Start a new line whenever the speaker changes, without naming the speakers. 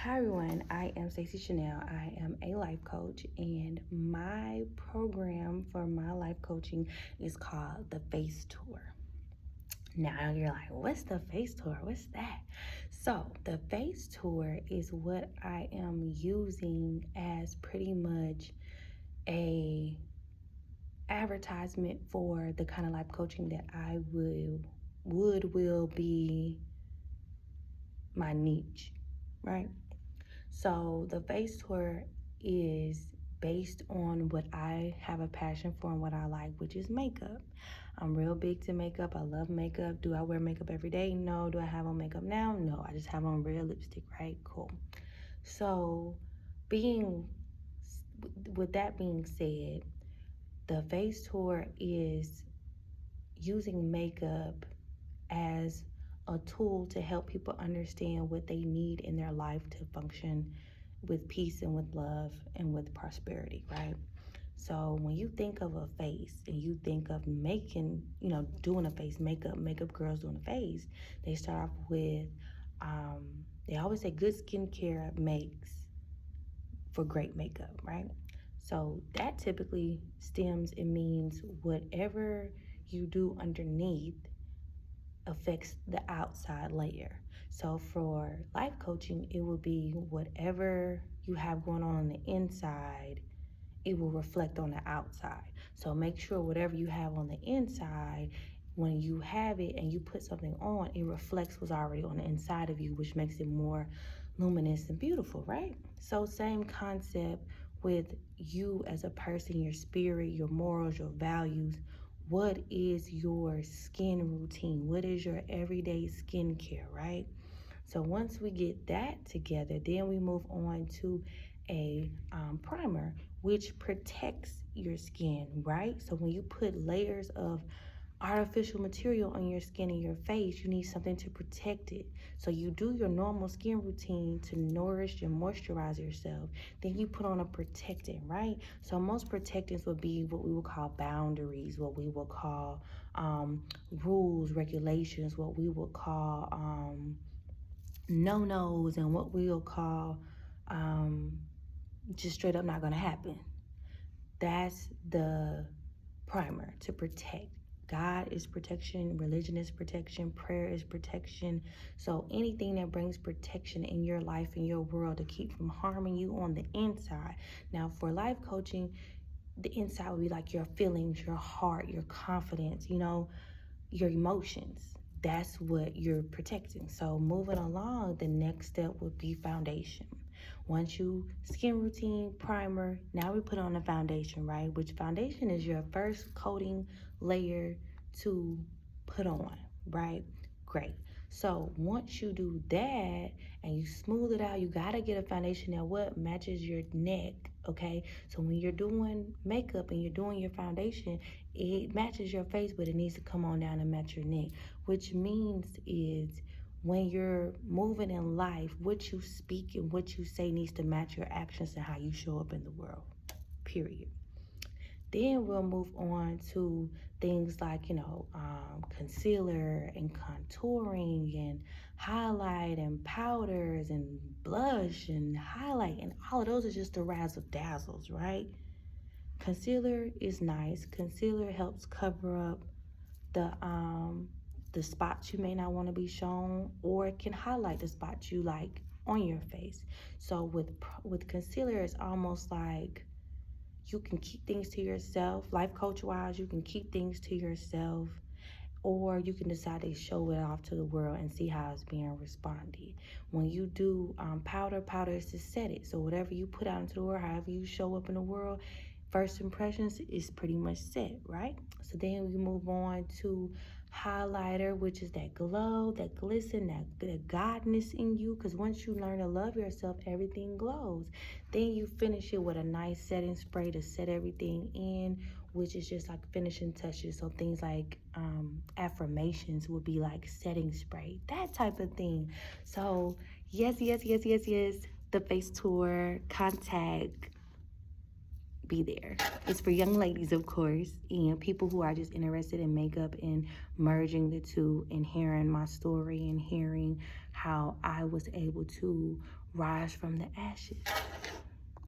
Hi everyone, I am Stacey Chanel. I am a life coach, and my program for my life coaching is called the Face Tour. Now you're like, what's the Face Tour? What's that? So the Face Tour is what I am using as pretty much a advertisement for the kind of life coaching that I will be my niche, right? So the Face Tour is based on what I have a passion for and what I like, which is makeup. I'm real big to makeup. I love makeup. Do I wear makeup every day? No. Do I have on makeup now? No. I just have on real lipstick, right? Cool. So with that being said, the Face Tour is using makeup as a tool to help people understand what they need in their life to function with peace and with love and with prosperity, right? So when you think of a face and you think of making, doing a face, makeup girls doing a face, they start off with, they always say good skincare makes for great makeup, right? So that typically stems and means whatever you do underneath affects the outside layer. So for life coaching, it will be whatever you have going on the inside, it will reflect on the outside. So make sure whatever you have on the inside, when you have it and you put something on, it reflects what's already on the inside of you, which makes it more luminous and beautiful, right? So same concept with you as a person, your spirit, your morals, your values. What is your skin routine? What is your everyday skincare, right? So once we get that together, then we move on to a primer, which protects your skin, right? So when you put layers of artificial material on your skin and your face, you need something to protect it. So you do your normal skin routine to nourish and moisturize yourself. Then you put on a protectant, right? So most protectants would be what we would call boundaries, what we would call rules, regulations, what we would call no-nos, and what we'll call just straight up not gonna happen. That's the primer to protect. God is protection, religion is protection, prayer is protection. So anything that brings protection in your life, in your world, to keep from harming you on the inside. Now for life coaching, the inside would be like your feelings, your heart, your confidence, your emotions. That's what you're protecting. So moving along, the next step would be foundation. Once you skin routine, primer, now we put on a foundation, right? Which foundation is your first coating layer to put on, right? Great. So once you do that and you smooth it out, you gotta get a foundation that what matches your neck, okay? So when you're doing makeup and you're doing your foundation, it matches your face, but it needs to come on down and match your neck, which means is when you're moving in life, what you speak and what you say needs to match your actions and how you show up in the world, period. Then we'll move on to things like, concealer and contouring and highlight and powders and blush and highlight. And all of those are just the razzle dazzles, right? Concealer is nice. Concealer helps cover up the spots you may not want to be shown, or it can highlight the spots you like on your face. So with concealer, it's almost like you can keep things to yourself. Life coach wise, you can keep things to yourself, or you can decide to show it off to the world and see how it's being responded. When you do powder is to set it. So whatever you put out into the world, however you show up in the world, first impressions is pretty much set, right? So then we move on to highlighter, which is that glow, that glisten, that godness in you. Because once you learn to love yourself, everything glows. Then you finish it with a nice setting spray to set everything in, which is just like finishing touches. So things like affirmations would be like setting spray, that type of thing. So yes, the Face Tour, contact, be there. It's for young ladies, of course, and people who are just interested in makeup and merging the two and hearing my story and hearing how I was able to rise from the ashes.